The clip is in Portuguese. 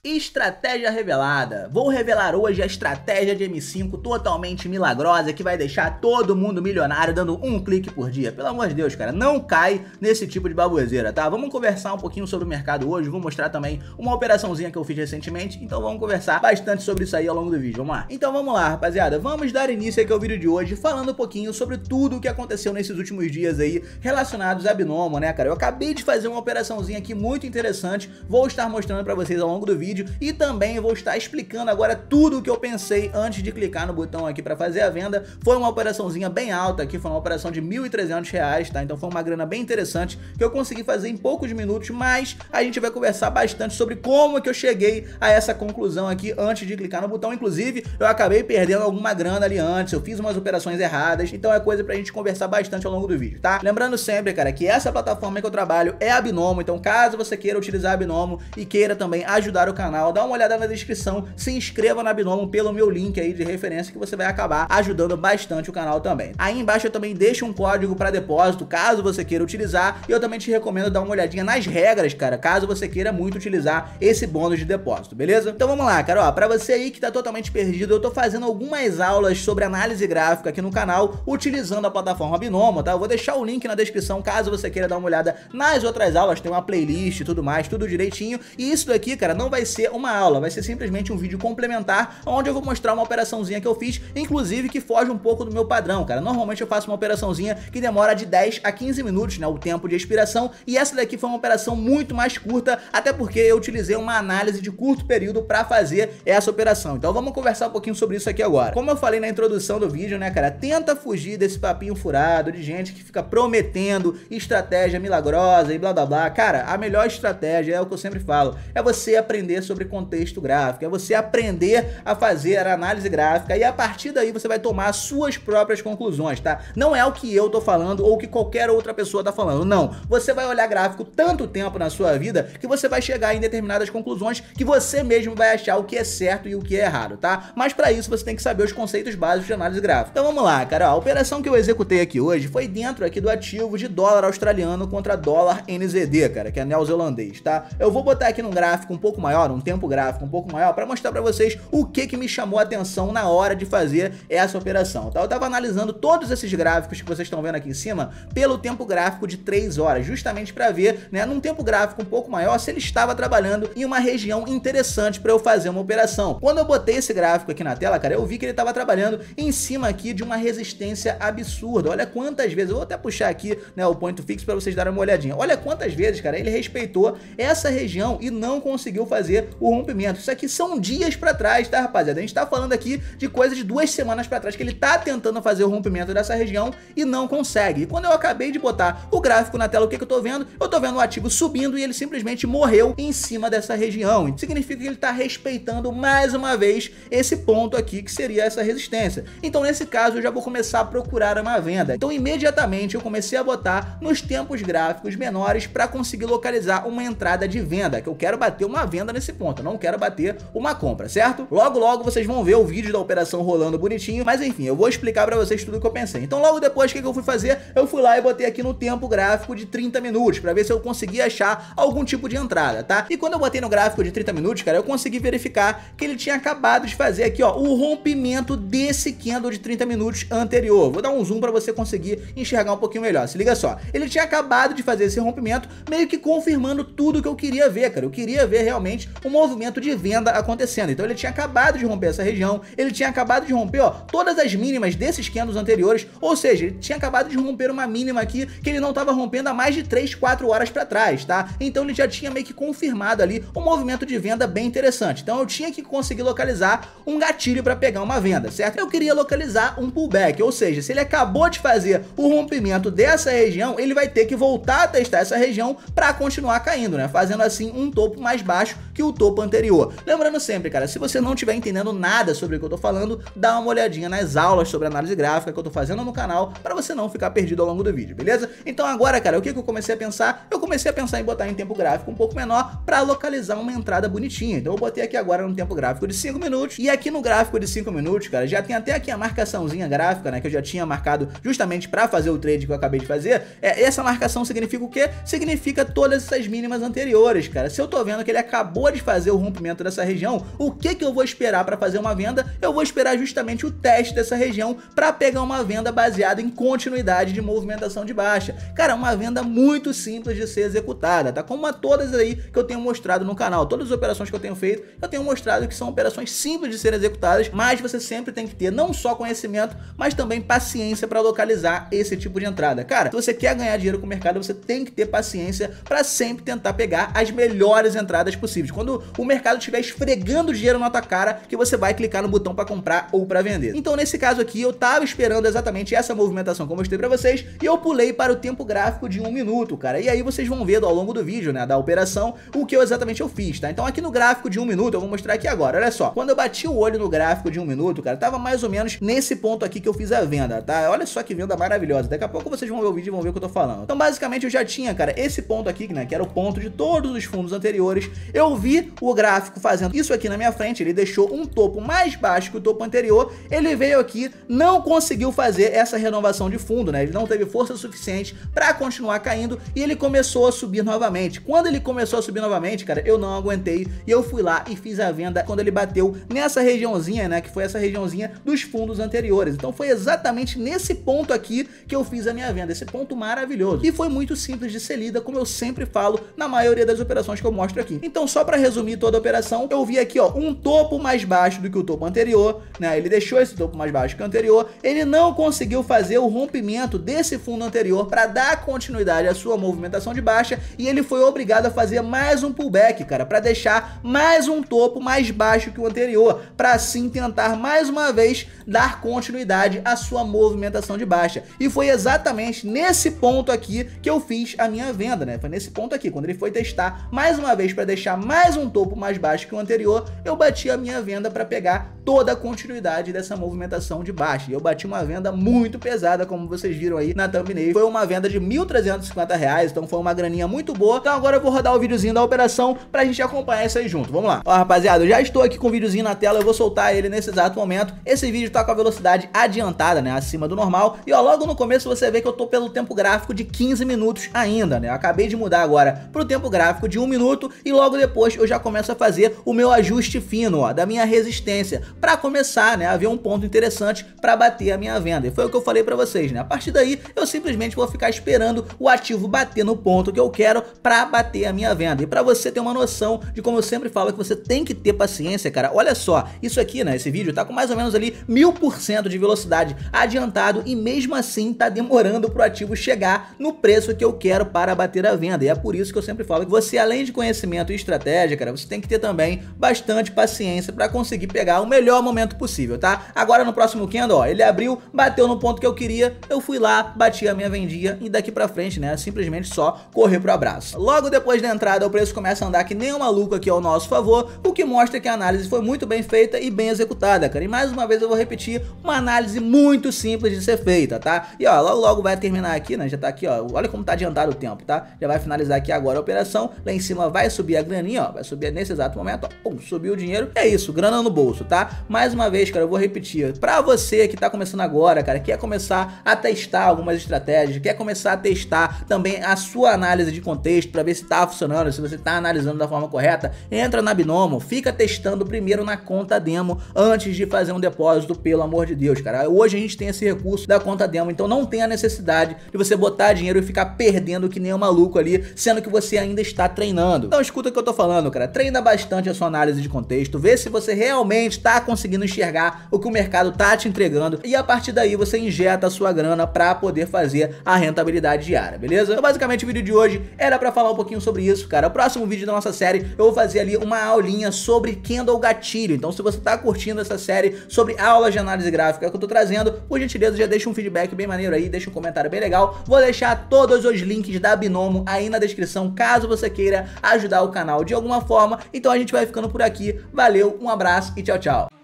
Estratégia revelada. Vou revelar hoje a estratégia de M5 totalmente milagrosa que vai deixar todo mundo milionário dando um clique por dia. Pelo amor de Deus, cara, não cai nesse tipo de baboseira, tá? Vamos conversar um pouquinho sobre o mercado hoje, vou mostrar também uma operaçãozinha que eu fiz recentemente, então vamos conversar bastante sobre isso aí ao longo do vídeo, vamos lá? Então vamos lá, rapaziada, vamos dar início aqui ao vídeo de hoje falando um pouquinho sobre tudo o que aconteceu nesses últimos dias aí relacionados a Binomo, né, cara? Eu acabei de fazer uma operaçãozinha aqui muito interessante, vou estar mostrando pra vocês ao longo do vídeo e também vou estar explicando agora tudo o que eu pensei antes de clicar no botão aqui para fazer a venda. Foi uma operaçãozinha bem alta aqui, foi uma operação de R$ 1.300, tá? Então foi uma grana bem interessante que eu consegui fazer em poucos minutos, mas a gente vai conversar bastante sobre como que eu cheguei a essa conclusão aqui antes de clicar no botão. Inclusive, eu acabei perdendo alguma grana ali antes, eu fiz umas operações erradas, então é coisa pra gente conversar bastante ao longo do vídeo, tá? Lembrando sempre, cara, que essa plataforma que eu trabalho é a Binomo, então caso você queira utilizar a Binomo e queira também ajudar o canal, dá uma olhada na descrição, se inscreva na Binomo pelo meu link aí de referência que você vai acabar ajudando bastante o canal também. Aí embaixo eu também deixo um código para depósito, caso você queira utilizar, e eu também te recomendo dar uma olhadinha nas regras, cara, caso você queira muito utilizar esse bônus de depósito, beleza? Então vamos lá, cara, ó, pra você aí que tá totalmente perdido, eu tô fazendo algumas aulas sobre análise gráfica aqui no canal, utilizando a plataforma Binomo, tá? Eu vou deixar o link na descrição, caso você queira dar uma olhada nas outras aulas, tem uma playlist e tudo mais, tudo direitinho, e isso daqui, cara, não vai ser uma aula, vai ser simplesmente um vídeo complementar, onde eu vou mostrar uma operaçãozinha que eu fiz, inclusive que foge um pouco do meu padrão, cara. Normalmente eu faço uma operaçãozinha que demora de 10 a 15 minutos, né, o tempo de expiração, e essa daqui foi uma operação muito mais curta, até porque eu utilizei uma análise de curto período para fazer essa operação. Então vamos conversar um pouquinho sobre isso aqui agora. Como eu falei na introdução do vídeo, né, cara, tenta fugir desse papinho furado de gente que fica prometendo estratégia milagrosa e blá blá blá. Cara, a melhor estratégia é o que eu sempre falo, é você aprender sobre contexto gráfico, é você aprender a fazer a análise gráfica e a partir daí você vai tomar suas próprias conclusões, tá? Não é o que eu tô falando ou que qualquer outra pessoa tá falando, não. Você vai olhar gráfico tanto tempo na sua vida que você vai chegar em determinadas conclusões que você mesmo vai achar o que é certo e o que é errado, tá? Mas para isso você tem que saber os conceitos básicos de análise gráfica. Então vamos lá, cara, ó, a operação que eu executei aqui hoje foi dentro aqui do ativo de dólar australiano contra dólar NZD, cara, que é neozelandês, tá? Eu vou botar aqui num gráfico um pouco maior, um tempo gráfico um pouco maior, para mostrar para vocês o que me chamou a atenção na hora de fazer essa operação, tá? Eu tava analisando todos esses gráficos que vocês estão vendo aqui em cima pelo tempo gráfico de 3 horas, justamente para ver, né, num tempo gráfico um pouco maior, se ele estava trabalhando em uma região interessante para eu fazer uma operação. Quando eu botei esse gráfico aqui na tela, cara, eu vi que ele estava trabalhando em cima aqui de uma resistência absurda. Olha quantas vezes, eu vou até puxar aqui, né, o point fix para vocês darem uma olhadinha. Olha quantas vezes, cara, ele respeitou essa região e não conseguiu fazer o rompimento. Isso aqui são dias pra trás, tá, rapaziada? A gente tá falando aqui de coisa de 2 semanas pra trás que ele tá tentando fazer o rompimento dessa região e não consegue. E quando eu acabei de botar o gráfico na tela, o que eu tô vendo? Eu tô vendo o ativo subindo e ele simplesmente morreu em cima dessa região. Isso significa que ele tá respeitando mais uma vez esse ponto aqui, que seria essa resistência. Então, nesse caso, eu já vou começar a procurar uma venda. Então, imediatamente, eu comecei a botar nos tempos gráficos menores para conseguir localizar uma entrada de venda, que eu quero bater uma venda nesse ponto, eu não quero bater uma compra, certo? Logo vocês vão ver o vídeo da operação rolando bonitinho, mas enfim, eu vou explicar pra vocês tudo o que eu pensei. Então logo depois, o que eu fui fazer? Eu fui lá e botei aqui no tempo gráfico de 30 minutos, pra ver se eu conseguia achar algum tipo de entrada, tá? E quando eu botei no gráfico de 30 minutos, cara, eu consegui verificar que ele tinha acabado de fazer aqui, ó, o rompimento desse candle de 30 minutos anterior. Vou dar um zoom pra você conseguir enxergar um pouquinho melhor, se liga só. Ele tinha acabado de fazer esse rompimento, meio que confirmando tudo que eu queria ver, cara. Eu queria ver realmente um movimento de venda acontecendo. Então ele tinha acabado de romper essa região, ele tinha acabado de romper, ó, todas as mínimas desses candles anteriores, ou seja, ele tinha acabado de romper uma mínima aqui que ele não estava rompendo há mais de 3, 4 horas para trás, tá? Então ele já tinha meio que confirmado ali um movimento de venda bem interessante. Então eu tinha que conseguir localizar um gatilho para pegar uma venda, certo? Eu queria localizar um pullback, ou seja, se ele acabou de fazer o rompimento dessa região, ele vai ter que voltar a testar essa região para continuar caindo, né? Fazendo assim um topo mais baixo que o topo anterior. Lembrando sempre, cara, se você não estiver entendendo nada sobre o que eu tô falando, dá uma olhadinha nas aulas sobre análise gráfica que eu tô fazendo no canal, para você não ficar perdido ao longo do vídeo, beleza? Então agora, cara, o que eu comecei a pensar? Eu comecei a pensar em botar em tempo gráfico um pouco menor para localizar uma entrada bonitinha. Então eu botei aqui agora no tempo gráfico de 5 minutos, e aqui no gráfico de 5 minutos, cara, já tem até aqui a marcaçãozinha gráfica, né, que eu já tinha marcado justamente para fazer o trade que eu acabei de fazer. Essa marcação significa o quê? Significa todas essas mínimas anteriores, cara. Se eu tô vendo que ele acabou acabou de fazer o rompimento dessa região, o que eu vou esperar para fazer uma venda? Eu vou esperar justamente o teste dessa região para pegar uma venda baseada em continuidade de movimentação de baixa. Cara, uma venda muito simples de ser executada, tá? Como a todas aí que eu tenho mostrado no canal, todas as operações que eu tenho feito, eu tenho mostrado que são operações simples de serem executadas, mas você sempre tem que ter não só conhecimento, mas também paciência para localizar esse tipo de entrada. Cara, se você quer ganhar dinheiro com o mercado, você tem que ter paciência para sempre tentar pegar as melhores entradas possíveis. Quando o mercado estiver esfregando dinheiro na tua cara, que você vai clicar no botão para comprar ou para vender. Então, nesse caso aqui, eu tava esperando exatamente essa movimentação que eu mostrei para vocês e eu pulei para o tempo gráfico de 1 minuto, cara. E aí vocês vão ver ao longo do vídeo, né, da operação, o que exatamente eu fiz, tá? Então, aqui no gráfico de 1 minuto, eu vou mostrar aqui agora. Olha só, quando eu bati o olho no gráfico de 1 minuto, cara, tava mais ou menos nesse ponto aqui que eu fiz a venda, tá? Olha só que venda maravilhosa. Daqui a pouco vocês vão ver o vídeo e vão ver o que eu tô falando. Então, basicamente, eu já tinha, cara, esse ponto aqui, né, que era o ponto de todos os fundos anteriores. Eu vi o gráfico fazendo isso aqui na minha frente, ele deixou um topo mais baixo que o topo anterior, ele veio aqui, não conseguiu fazer essa renovação de fundo, né? Ele não teve força suficiente para continuar caindo e ele começou a subir novamente. Quando ele começou a subir novamente, cara, eu não aguentei e eu fui lá e fiz a venda quando ele bateu nessa regiãozinha, né, que foi essa regiãozinha dos fundos anteriores. Então foi exatamente nesse ponto aqui que eu fiz a minha venda, esse ponto maravilhoso. E foi muito simples de ser lida, como eu sempre falo na maioria das operações que eu mostro aqui. Então, só para resumir toda a operação, eu vi aqui, ó, um topo mais baixo do que o topo anterior, né? Ele deixou esse topo mais baixo que o anterior, ele não conseguiu fazer o rompimento desse fundo anterior para dar continuidade à sua movimentação de baixa e ele foi obrigado a fazer mais um pullback, cara, para deixar mais um topo mais baixo que o anterior, para assim tentar mais uma vez dar continuidade à sua movimentação de baixa. E foi exatamente nesse ponto aqui que eu fiz a minha venda, né? Foi nesse ponto aqui, quando ele foi testar mais uma vez para deixar mais um topo mais baixo que o anterior, eu bati a minha venda para pegar toda a continuidade dessa movimentação de baixa. E eu bati uma venda muito pesada, como vocês viram aí na thumbnail. Foi uma venda de R$ 1.350, então foi uma graninha muito boa. Então agora eu vou rodar o videozinho da operação pra gente acompanhar isso aí junto. Vamos lá. Ó, rapaziada, eu já estou aqui com o videozinho na tela, eu vou soltar ele nesse exato momento. Esse vídeo tá com a velocidade adiantada, né, acima do normal. E ó, logo no começo você vê que eu tô pelo tempo gráfico de 15 minutos ainda, né? Eu acabei de mudar agora pro tempo gráfico de 1 minuto e logo depois eu já começo a fazer o meu ajuste fino, ó, da minha resistência, para começar, né, a ver um ponto interessante para bater a minha venda. E foi o que eu falei para vocês, né? A partir daí eu simplesmente vou ficar esperando o ativo bater no ponto que eu quero para bater a minha venda. E para você ter uma noção de como eu sempre falo que você tem que ter paciência, cara, olha só, isso aqui, né, esse vídeo tá com mais ou menos ali 1000% de velocidade adiantado e mesmo assim tá demorando pro ativo chegar no preço que eu quero para bater a venda. E é por isso que eu sempre falo que você, além de conhecimento e estratégia, cara, você tem que ter também bastante paciência para conseguir pegar o melhor momento possível, tá? Agora no próximo candle, ó, ele abriu, bateu no ponto que eu queria, eu fui lá, bati a minha vendinha e daqui pra frente, né, simplesmente só correr pro abraço. Logo depois da entrada, o preço começa a andar que nem um maluco aqui ao nosso favor, o que mostra que a análise foi muito bem feita e bem executada, cara. E mais uma vez eu vou repetir, uma análise muito simples de ser feita, tá? E ó, logo vai terminar aqui, né, já tá aqui, ó, olha como tá adiantado o tempo, tá? Já vai finalizar aqui agora a operação, lá em cima vai subir a graninha, ó, vai subir nesse exato momento, ó, pum, subiu o dinheiro, é isso, grana no bolso, tá? Mais uma vez, cara, eu vou repetir, pra você que tá começando agora, cara, quer começar a testar algumas estratégias, quer começar a testar também a sua análise de contexto pra ver se tá funcionando, se você tá analisando da forma correta, entra na Binomo, fica testando primeiro na conta demo antes de fazer um depósito, pelo amor de Deus, cara. Hoje a gente tem esse recurso da conta demo, então não tem a necessidade de você botar dinheiro e ficar perdendo que nem um maluco ali, sendo que você ainda está treinando. Então escuta o que eu tô falando, cara, treina bastante a sua análise de contexto, vê se você realmente tá conseguindo enxergar o que o mercado tá te entregando e a partir daí você injeta a sua grana para poder fazer a rentabilidade diária, beleza? Então basicamente o vídeo de hoje era para falar um pouquinho sobre isso, cara. O próximo vídeo da nossa série eu vou fazer ali uma aulinha sobre candle gatilho, então se você tá curtindo essa série sobre aulas de análise gráfica que eu tô trazendo, por gentileza já deixa um feedback bem maneiro aí, deixa um comentário bem legal, vou deixar todos os links da Binomo aí na descrição, caso você queira ajudar o canal de alguma forma. Então a gente vai ficando por aqui, valeu, um abraço e tchau, tchau.